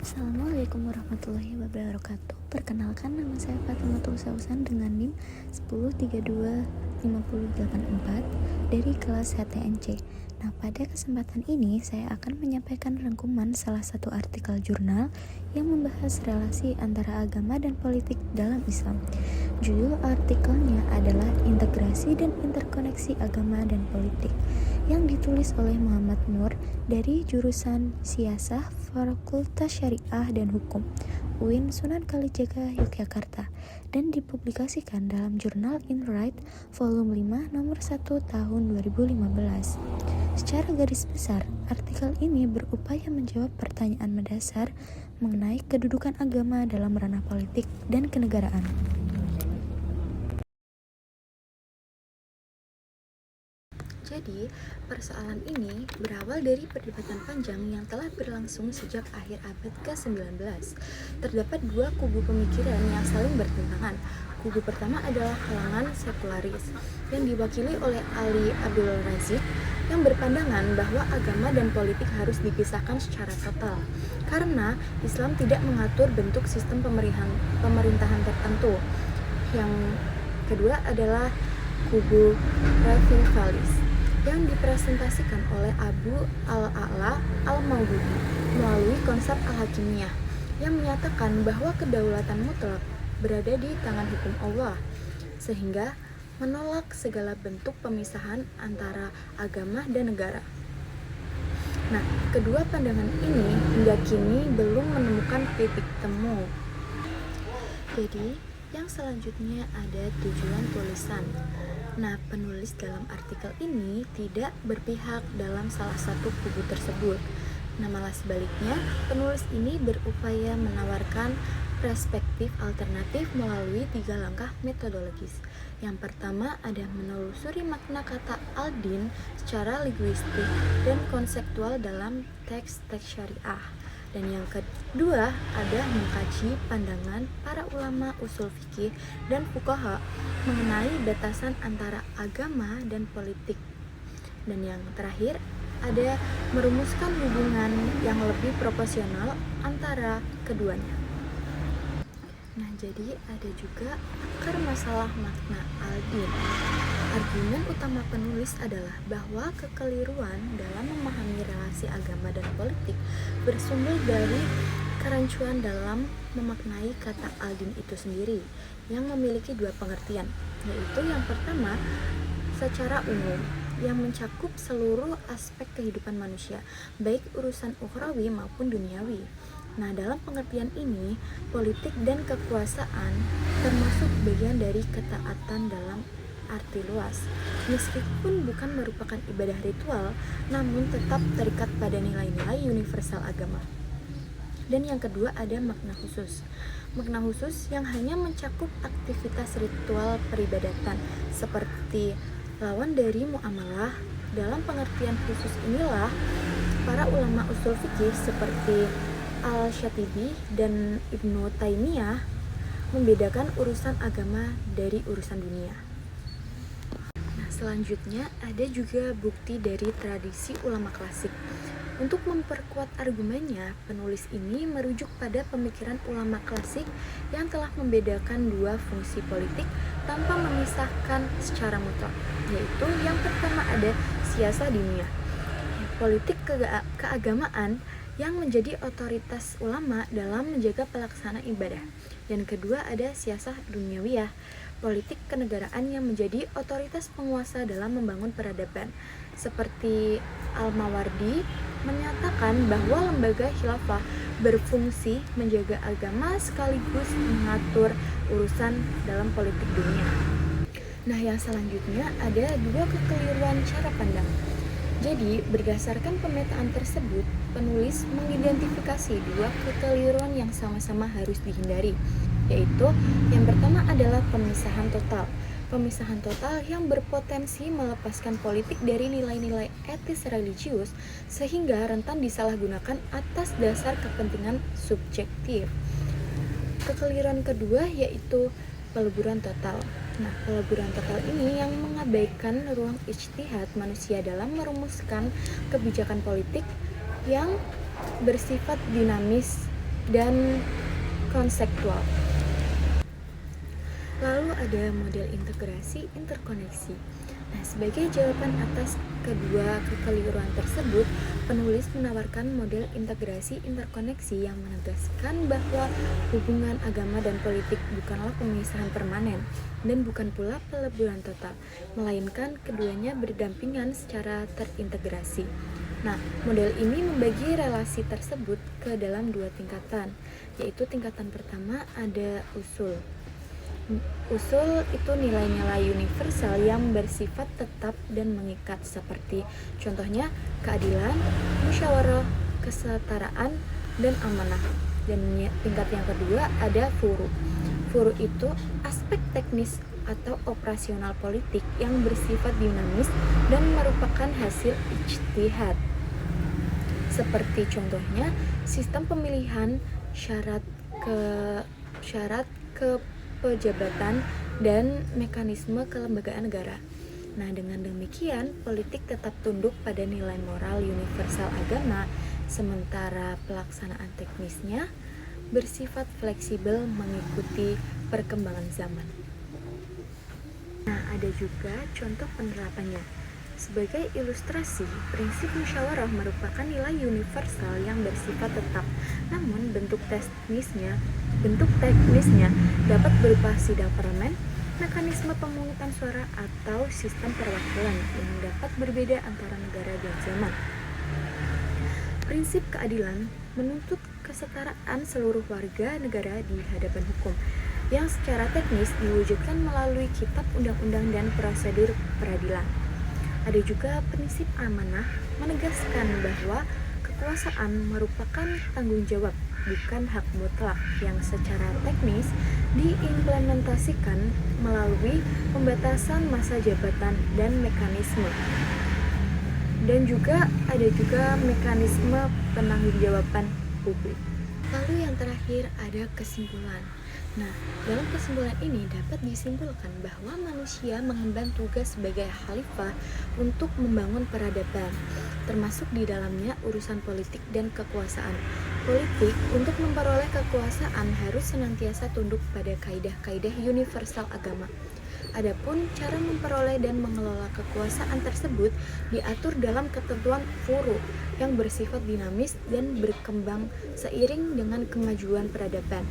Assalamualaikum warahmatullahi wabarakatuh. Perkenalkan, nama saya Fatimah Sausan dengan NIM 10325084 dari kelas HTNC. Nah, pada kesempatan ini saya akan menyampaikan rangkuman salah satu artikel jurnal yang membahas relasi antara agama dan politik dalam Islam. Judul artikelnya adalah Integrasi dan Interkoneksi Agama dan Politik, yang ditulis oleh Muhammad Nur dari jurusan Siasah Fakultas Syariah dan Hukum UIN Sunan Kalijaga, Yogyakarta, dan dipublikasikan dalam jurnal Insight volume 5 nomor 1 tahun 2015. Secara garis besar, artikel ini berupaya menjawab pertanyaan mendasar mengenai kedudukan agama dalam ranah politik dan kenegaraan. Jadi, persoalan ini berawal dari perdebatan panjang yang telah berlangsung sejak akhir abad ke-19. Terdapat dua kubu pemikiran yang saling bertentangan. Kubu pertama adalah kalangan sekularis, yang diwakili oleh Ali Abdul Razik, yang berpandangan bahwa agama dan politik harus dipisahkan secara total, karena Islam tidak mengatur bentuk sistem pemerintahan tertentu. Yang kedua adalah kubu revivalis, yang dipresentasikan oleh Abu al-A'la al-Maududi melalui konsep al-Hakimiyah, yang menyatakan bahwa kedaulatan mutlak berada di tangan hukum Allah, sehingga menolak segala bentuk pemisahan antara agama dan negara. Nah, kedua pandangan ini hingga kini belum menemukan titik temu. Jadi, yang selanjutnya ada tujuan tulisan. Nah, penulis dalam artikel ini tidak berpihak dalam salah satu kubu tersebut. Nah, malah sebaliknya, penulis ini berupaya menawarkan perspektif alternatif melalui 3 langkah metodologis. Yang pertama ada menelusuri makna kata al-din secara linguistik dan konseptual dalam teks-teks syariah. Dan yang kedua ada mengkaji pandangan para ulama usul fikih dan fuqaha mengenai batasan antara agama dan politik. Dan yang terakhir ada merumuskan hubungan yang lebih proporsional antara keduanya. Nah, jadi ada juga akar masalah makna al-din. Argumen utama penulis adalah bahwa kekeliruan dalam memahami relasi agama dan politik bersumber dari kerancuan dalam memaknai kata al-din itu sendiri, yang memiliki dua pengertian, yaitu yang pertama secara umum, yang mencakup seluruh aspek kehidupan manusia, baik urusan ukhrawi maupun duniawi. Nah, dalam pengertian ini, politik dan kekuasaan termasuk bagian dari ketaatan dalam arti luas. Meskipun bukan merupakan ibadah ritual, namun tetap terikat pada nilai-nilai universal agama. Dan yang kedua ada makna khusus. Makna khusus yang hanya mencakup aktivitas ritual peribadatan, seperti lawan dari muamalah. Dalam pengertian khusus inilah, para ulama usul fikih seperti Al-Syatibi dan Ibnu Taimiyah membedakan urusan agama dari urusan dunia. Nah, selanjutnya ada juga bukti dari tradisi ulama klasik. Untuk memperkuat argumennya, penulis ini merujuk pada pemikiran ulama klasik yang telah membedakan dua fungsi politik tanpa memisahkan secara mutlak, yaitu yang pertama ada siasah diniyah, politik keagamaan yang menjadi otoritas ulama dalam menjaga pelaksanaan ibadah. Yang kedua ada siasah dunyawiyah, politik kenegaraan yang menjadi otoritas penguasa dalam membangun peradaban. Seperti Al-Mawardi menyatakan bahwa lembaga khilafah berfungsi menjaga agama sekaligus mengatur urusan dalam politik dunia. Nah, yang selanjutnya ada dua kekeliruan cara pandang. Jadi, berdasarkan pemetaan tersebut, penulis mengidentifikasi dua kekeliruan yang sama-sama harus dihindari, yaitu yang pertama adalah pemisahan total. Pemisahan total yang berpotensi melepaskan politik dari nilai-nilai etis religius sehingga rentan disalahgunakan atas dasar kepentingan subjektif. Kekeliruan kedua yaitu peleburan total. Nah, peleburan total ini yang mengabaikan ruang ijtihad manusia dalam merumuskan kebijakan politik yang bersifat dinamis dan konseptual. Lalu ada model integrasi interkoneksi. Nah, sebagai jawaban atas kedua kekeliruan tersebut, penulis menawarkan model integrasi interkoneksi yang menegaskan bahwa hubungan agama dan politik bukanlah pemisahan permanen dan bukan pula peleburan total, melainkan keduanya berdampingan secara terintegrasi. Nah, model ini membagi relasi tersebut ke dalam dua tingkatan, yaitu tingkatan pertama ada usul. Usul itu nilai-nilai universal yang bersifat tetap dan mengikat seperti contohnya keadilan, musyawarah, kesetaraan, dan amanah. Dan tingkat yang kedua ada furu. Furu itu aspek teknis atau operasional politik yang bersifat dinamis dan merupakan hasil ijtihad. Seperti contohnya sistem pemilihan, syarat ke pejabatan, dan mekanisme kelembagaan negara. Nah, dengan demikian, politik tetap tunduk pada nilai moral universal agama, sementara pelaksanaan teknisnya bersifat fleksibel mengikuti perkembangan zaman. Nah, ada juga contoh penerapannya. Sebagai ilustrasi, prinsip musyawarah merupakan nilai universal yang bersifat tetap, namun bentuk teknisnya dapat berupa sidang parlemen, mekanisme pemungutan suara, atau sistem perwakilan yang dapat berbeda antara negara dan zaman. Prinsip keadilan menuntut kesetaraan seluruh warga negara di hadapan hukum, yang secara teknis diwujudkan melalui kitab undang-undang dan prosedur peradilan. Ada juga prinsip amanah menegaskan bahwa kekuasaan merupakan tanggung jawab, bukan hak mutlak yang secara teknis diimplementasikan melalui pembatasan masa jabatan dan mekanisme. Dan juga ada juga mekanisme penanggung-jawaban publik. Lalu yang terakhir ada kesimpulan. Nah, dalam kesimpulan ini dapat disimpulkan bahwa manusia mengemban tugas sebagai khalifah untuk membangun peradaban, termasuk di dalamnya urusan politik dan kekuasaan. Politik untuk memperoleh kekuasaan harus senantiasa tunduk pada kaidah-kaidah universal agama. Adapun cara memperoleh dan mengelola kekuasaan tersebut diatur dalam ketentuan furu yang bersifat dinamis dan berkembang seiring dengan kemajuan peradaban.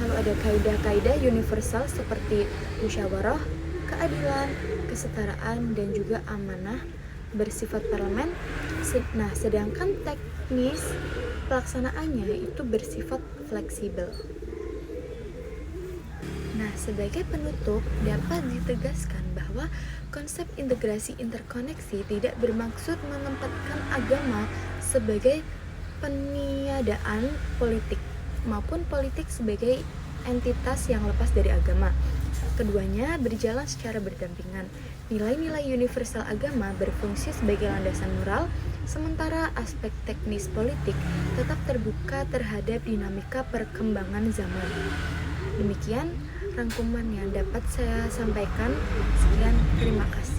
Lalu ada kaidah-kaidah universal seperti musyawarah, keadilan, kesetaraan, dan juga amanah bersifat parlemen. Nah, sedangkan teknis pelaksanaannya itu bersifat fleksibel. Nah, sebagai penutup dapat ditegaskan bahwa konsep integrasi interkoneksi tidak bermaksud menempatkan agama sebagai peniadaan politik maupun politik sebagai entitas yang lepas dari agama. Keduanya berjalan secara berdampingan. Nilai-nilai universal agama berfungsi sebagai landasan moral, sementara aspek teknis politik tetap terbuka terhadap dinamika perkembangan zaman. Demikian rangkuman yang dapat saya sampaikan. Sekian, terima kasih.